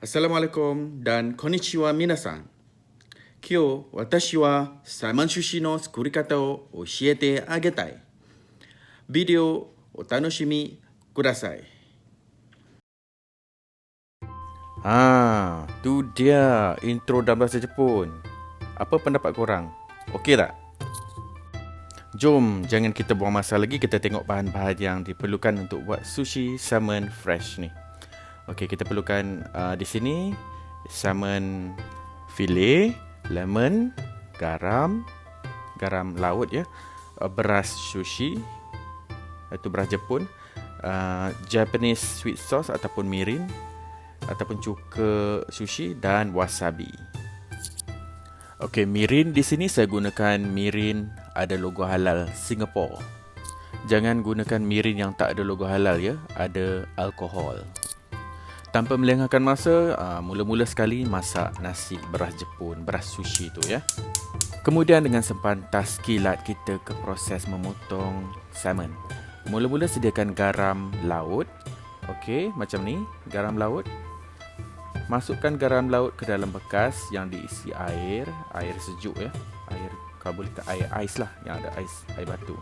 Assalamualaikum dan konnichiwa minasan. Kyo, watashi wa salmon sushi no tsukurikata o oshiete agetai. Video o tanoshimi kudasai. Tu dia intro dalam bahasa Jepun. Apa pendapat korang? Okey tak? Jom, jangan kita buang masa lagi, kita tengok bahan-bahan yang diperlukan untuk buat sushi salmon fresh ni. Okey, kita perlukan di sini salmon fillet, lemon, garam laut ya, beras sushi, itu beras Jepun, Japanese sweet sauce ataupun mirin, ataupun cuka sushi dan wasabi. Okey, mirin di sini saya gunakan mirin ada logo halal Singapore. Jangan gunakan mirin yang tak ada logo halal ya, ada alkohol. Tanpa melengahkan masa, mula-mula sekali masak nasi beras Jepun, beras sushi tu ya. Kemudian dengan sepantas kilat kita ke proses memotong salmon. Mula-mula sediakan garam laut. Okey, macam ni, garam laut. Masukkan garam laut ke dalam bekas yang diisi air sejuk ya. Air, kalau boleh ke air ais lah, yang ada ais, air batu.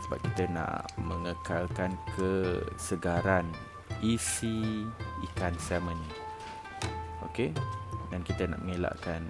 Sebab kita nak mengekalkan kesegaran isi ikan salmon ni. Okey, dan kita nak mengelakkan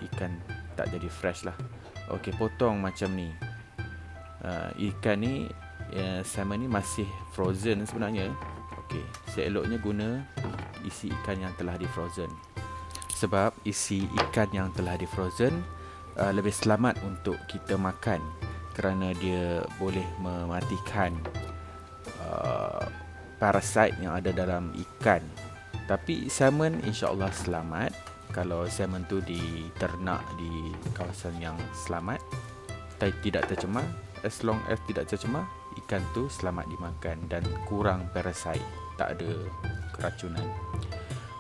ikan tak jadi fresh lah. Okey, potong macam ni. Ikan ni, salmon ni masih frozen sebenarnya. Okey, seeloknya guna isi ikan yang telah di frozen. Sebab isi ikan yang telah di frozen lebih selamat untuk kita makan, kerana dia boleh mematikan parasite yang ada dalam ikan. Tapi salmon insya-Allah selamat kalau salmon tu diternak di kawasan yang selamat, tidak tercemar. As long as tidak tercemar, ikan tu selamat dimakan dan kurang parasite, tak ada keracunan.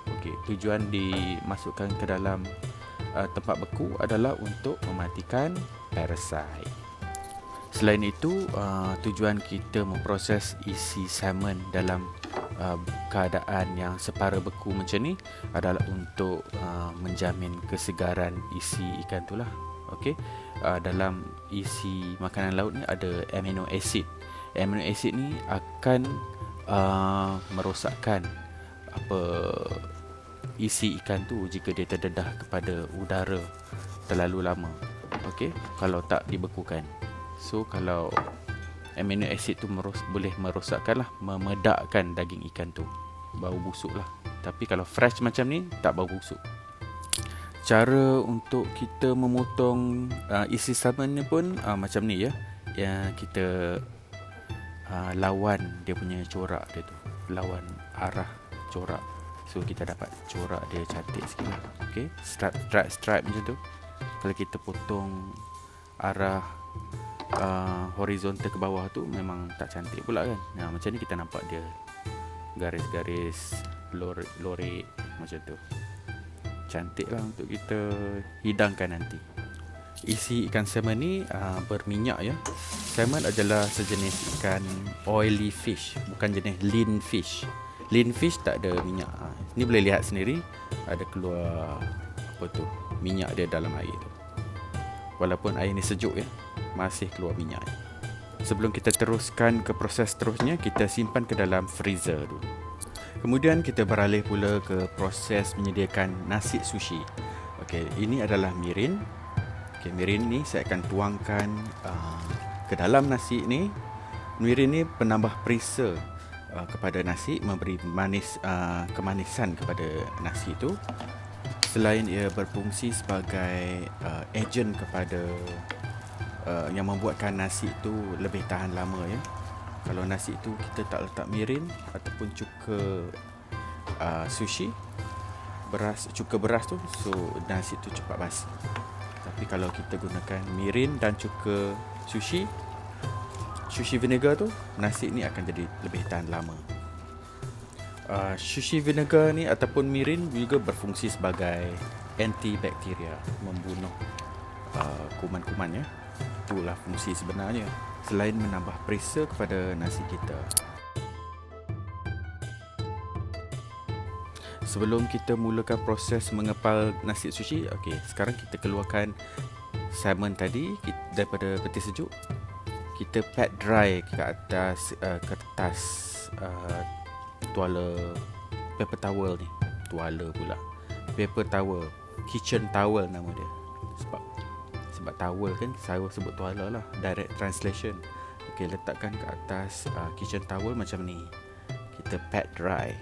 Okey, tujuan dimasukkan ke dalam tempat beku adalah untuk mematikan parasite. Selain itu, tujuan kita memproses isi salmon dalam keadaan yang separa beku macam ni adalah untuk menjamin kesegaran isi ikan tu lah. Okey, dalam isi makanan laut ni ada amino acid. Amino acid ni akan merosakkan isi ikan tu jika dia terdedah kepada udara terlalu lama. Okey, kalau tak dibekukan. So kalau amino acid tu boleh merosakkan lah, memedakkan daging ikan tu, bau busuk lah. Tapi kalau fresh macam ni, tak bau busuk. Cara untuk kita memotong isi salmon ni pun macam ni ya. Yang kita lawan dia punya corak dia tu, lawan arah corak. So kita dapat corak dia cantik sikit lah. Okay, stripe macam tu. Kalau kita potong arah horizontal ke bawah tu memang tak cantik pula kan. Macam ni kita nampak dia garis-garis lorek macam tu. Cantik lah untuk kita hidangkan nanti. Isi ikan salmon ni berminyak ya. Salmon adalah sejenis ikan oily fish, bukan jenis lean fish. Lean fish tak ada minyak. Ni boleh lihat sendiri, ada keluar minyak dia dalam air tu. Walaupun air ni sejuk ya, masih keluar minyak. Sebelum kita teruskan ke proses terusnya, kita simpan ke dalam freezer dulu. Kemudian kita beralih pula ke proses menyediakan nasi sushi. Okey, ini adalah mirin. Okey, mirin ni saya akan tuangkan ke dalam nasi ni. Mirin ni penambah perisa kepada nasi, memberi kemanisan kepada nasi tu. Selain ia berfungsi sebagai ejen kepada yang membuatkan nasi itu lebih tahan lama ya. Kalau nasi itu kita tak letak mirin ataupun cuka sushi, cuka beras tu, so nasi itu cepat basi. Tapi kalau kita gunakan mirin dan cuka sushi vinegar tu, nasi ni akan jadi lebih tahan lama. Sushi vinegar ni ataupun mirin juga berfungsi sebagai antibakteria, membunuh kuman-kuman ya. Itulah fungsi sebenarnya, selain menambah perisa kepada nasi kita. sebelum kita mulakan proses mengepal nasi sushi, okey, sekarang kita keluarkan salmon tadi daripada peti sejuk. Kita pat dry ke atas kertas tuala paper towel ni. Tuala pula. Paper towel, kitchen towel nama dia. Sebab towel kan saya sebut tuala lah, direct translation. Okey, letakkan ke atas kitchen towel macam ni. Kita pat dry.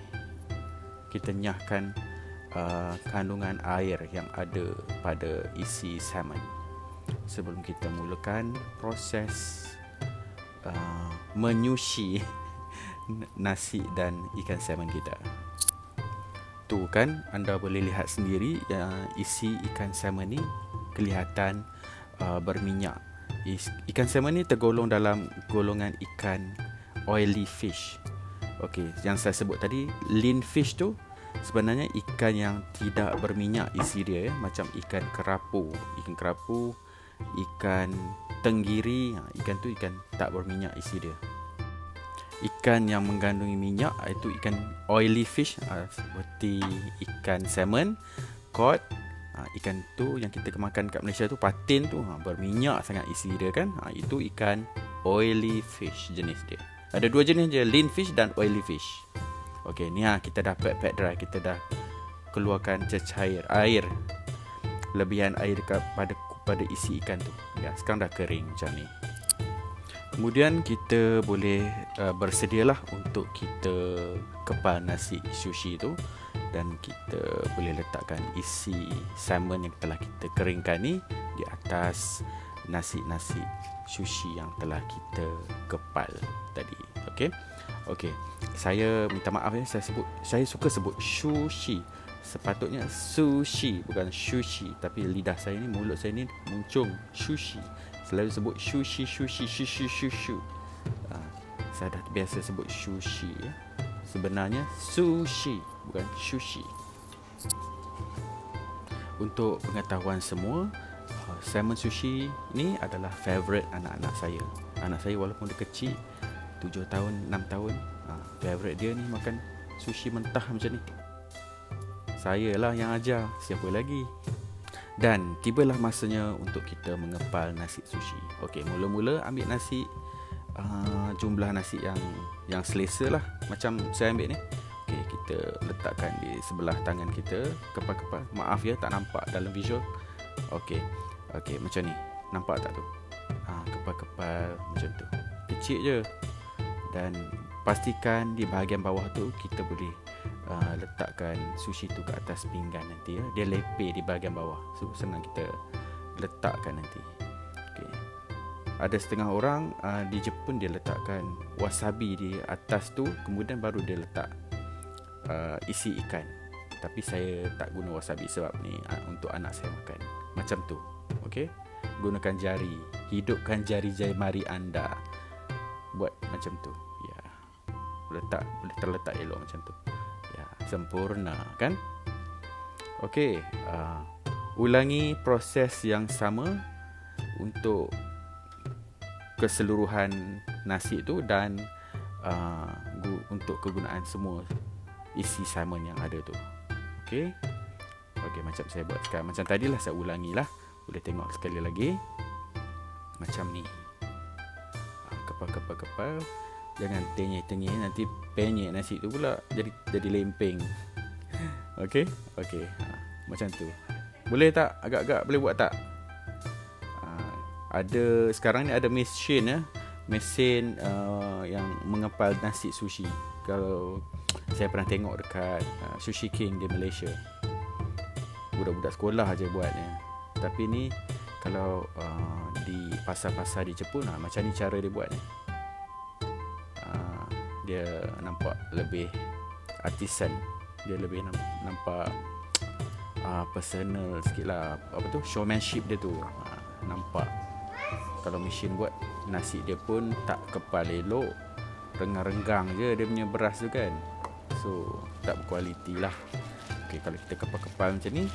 Kita nyahkan kandungan air yang ada pada isi salmon. Sebelum kita mulakan proses menyushi nasi dan ikan salmon kita. Tu kan anda boleh lihat sendiri isi ikan salmon ni kelihatan berminyak. Ikan salmon ni tergolong dalam golongan ikan oily fish. Okey, yang saya sebut tadi lean fish tu sebenarnya ikan yang tidak berminyak isi dia, macam ikan kerapu, ikan tenggiri, ikan tu ikan tak berminyak isi dia. Ikan yang mengandungi minyak iaitu ikan oily fish, seperti ikan salmon, cod. Ikan tu yang kita makan kat Malaysia tu, patin tu, berminyak sangat isi dia kan. Itu ikan oily fish jenis dia. Ada dua jenis je, lean fish dan oily fish. Okey, ni kita dah pat dry, kita dah keluarkan cecair air, lebihan air pada isi ikan tu. Ya, sekarang dah kering macam ni. Kemudian kita boleh bersedialah untuk kita kepal nasi sushi tu, dan kita boleh letakkan isi salmon yang telah kita keringkan ni di atas nasi sushi yang telah kita kepal tadi. Okey. Saya minta maaf ya, saya suka sebut sushi. Sepatutnya sushi, bukan sushi, tapi lidah saya ni, mulut saya ni muncung sushi. Selalu sebut sushi. Saya dah biasa sebut sushi ya. Sebenarnya sushi, bukan sushi. Untuk pengetahuan semua, salmon sushi ni adalah favourite anak-anak saya. Anak saya walaupun dia kecil, 7 tahun, 6 tahun, favourite dia ni makan sushi mentah macam ni. Saya lah yang ajar, siapa lagi? Dan tibalah masanya untuk kita mengepal nasi sushi. Okey, mula-mula ambil nasi, jumlah nasi yang selesa lah, macam saya ambil ni. Okey, kita letakkan di sebelah tangan kita, kepal-kepal. Maaf ya, tak nampak dalam visual. Okey, macam ni. Nampak tak tu? Kepal-kepal macam tu. Kecil je. Dan pastikan di bahagian bawah tu kita boleh letakkan sushi tu ke atas pinggan nanti ya. Dia lepeh di bahagian bawah, so senang kita letakkan nanti. Okay. Ada setengah orang di Jepun dia letakkan wasabi di atas tu, kemudian baru dia letak isi ikan. Tapi saya tak guna wasabi sebab ni untuk anak saya makan. Macam tu. Okey. Gunakan jari, hidupkan jari-jari anda. Buat macam tu. Ya. Boleh terletak elok macam tu. Ya, sempurna kan? Okey, ulangi proses yang sama untuk keseluruhan nasi tu dan untuk kegunaan semua isi salmon yang ada tu. Okey. Macam saya buat sekarang. Macam tadilah saya ulangilah. Boleh tengok sekali lagi. Macam ni. Kepal. Jangan tenyih-tenyih, nanti penyek nasi tu pula jadi lempeng. Okey. Macam tu. Boleh tak? Agak-agak boleh buat tak? Ada sekarang ni ada mesin ya. Mesin yang mengepal nasi sushi. Kalau saya pernah tengok dekat Sushi King di Malaysia. Budak-budak sekolah aja buatnya. Tapi ni kalau di pasar-pasar di Jepun macam ni cara dia buatnya. Dia nampak lebih artisan. Dia lebih nampak personal sikit lah. Apa tu, showmanship dia tu nampak. Kalau mesin buat, nasi dia pun tak kepal elok, renggang-renggang je dia punya beras tu kan. So tak berkualiti lah. Okay, kalau kita kepal-kepal macam ni,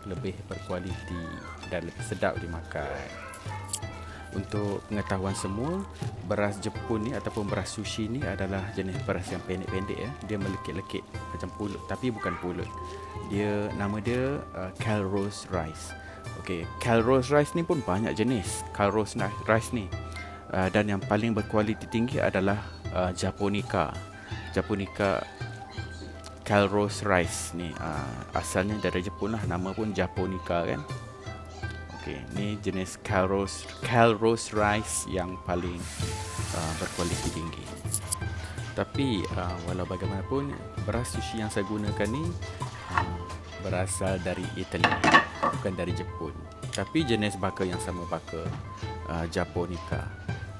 lebih berkualiti dan lebih sedap dimakan. Untuk pengetahuan semua, beras Jepun ni ataupun beras sushi ni adalah jenis beras yang pendek-pendek ya. Dia melekit-lekit macam pulut, tapi bukan pulut. Nama dia Calrose rice. Okey, Calrose rice ni pun banyak jenis Calrose rice ni. Dan yang paling berkualiti tinggi adalah Japonica Calrose rice ni. Asalnya dari Jepun lah, nama pun Japonica kan. Okey, ni jenis Calrose rice yang paling berkualiti tinggi. Tapi walau bagaimanapun, beras sushi yang saya gunakan ni berasal dari Itali, bukan dari Jepun. Tapi jenis baka yang sama, baka Japonica,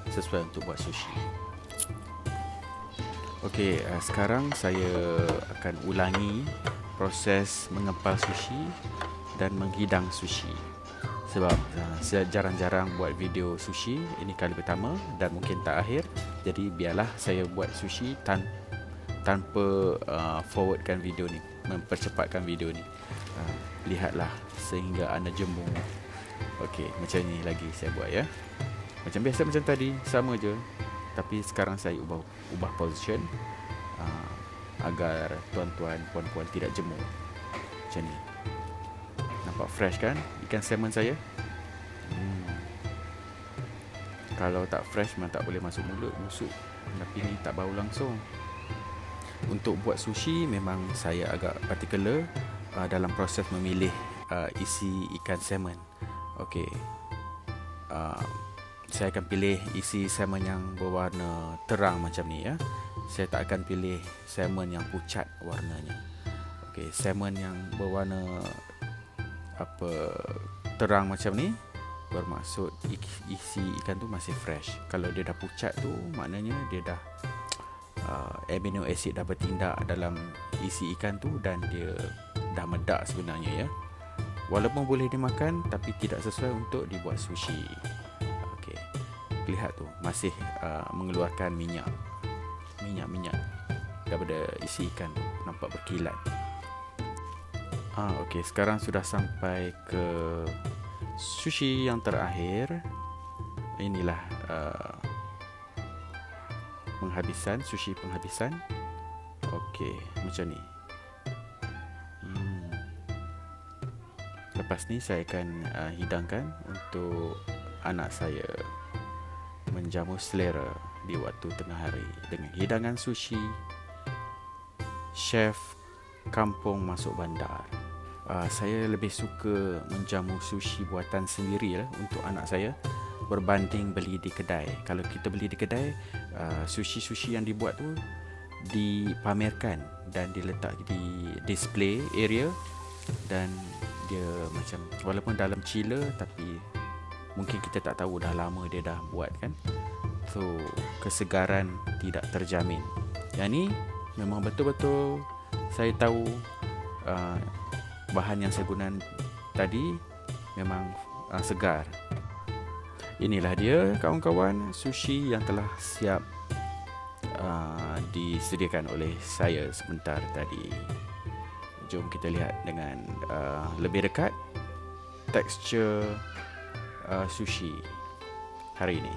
sesuai untuk buat sushi. Okey, sekarang saya akan ulangi proses mengepal sushi dan menghidang sushi. Sebab saya jarang-jarang buat video sushi, ini kali pertama dan mungkin tak akhir. Jadi biarlah saya buat sushi tanpa forwardkan video ni, mempercepatkan video ni. Lihatlah sehingga anda jemu. Okey, macam ni lagi saya buat ya. Macam biasa, macam tadi, sama je. Tapi sekarang saya ubah position agar tuan-tuan, puan-puan tidak jemu. Macam ni. Nampak fresh kan ikan salmon saya? Kalau tak fresh memang tak boleh masuk mulut, busuk. Tapi ni tak bau langsung. Untuk buat sushi memang saya agak particular dalam proses memilih isi ikan salmon. Okey, saya akan pilih isi salmon yang berwarna terang macam ni ya. Saya tak akan pilih salmon yang pucat warnanya. Okey, salmon yang berwarna terang macam ni bermaksud isi ikan tu masih fresh. Kalau dia dah pucat tu maknanya dia dah amino acid dah bertindak dalam isi ikan tu dan dia dah medak sebenarnya ya. Walaupun boleh dimakan tapi tidak sesuai untuk dibuat sushi. Okey, lihat tu masih mengeluarkan minyak daripada isi ikan tu, nampak berkilat. Okey, sekarang sudah sampai ke sushi yang terakhir. Inilah sushi penghabisan. Okey, macam ni. Lepas ni saya akan hidangkan untuk anak saya menjamu selera di waktu tengah hari dengan hidangan sushi chef kampung masuk bandar. Saya lebih suka menjamu sushi buatan sendiri lah untuk anak saya berbanding beli di kedai. Kalau kita beli di kedai, sushi-sushi yang dibuat tu dipamerkan dan diletak di display area, dan dia macam walaupun dalam chiller tapi mungkin kita tak tahu dah lama dia dah buat kan. So kesegaran tidak terjamin. Yang ni memang betul-betul saya tahu bahan yang saya guna tadi memang segar. Inilah dia kawan-kawan, sushi yang telah siap disediakan oleh saya sebentar tadi. Jom kita lihat dengan lebih dekat tekstur sushi hari ini.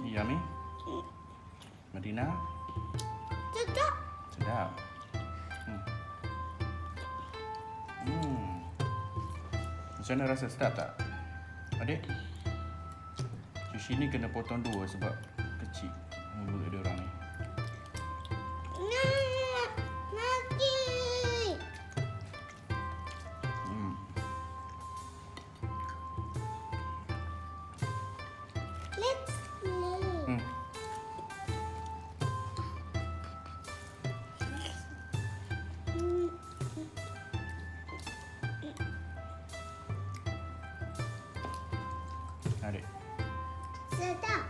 Yummy. Madina? Sedap. Macam mana rasa, sedap tak? Adik? Sushi ni kena potong dua sebab kecil mulut dia orang ni. Let's play. Adik. Sedap.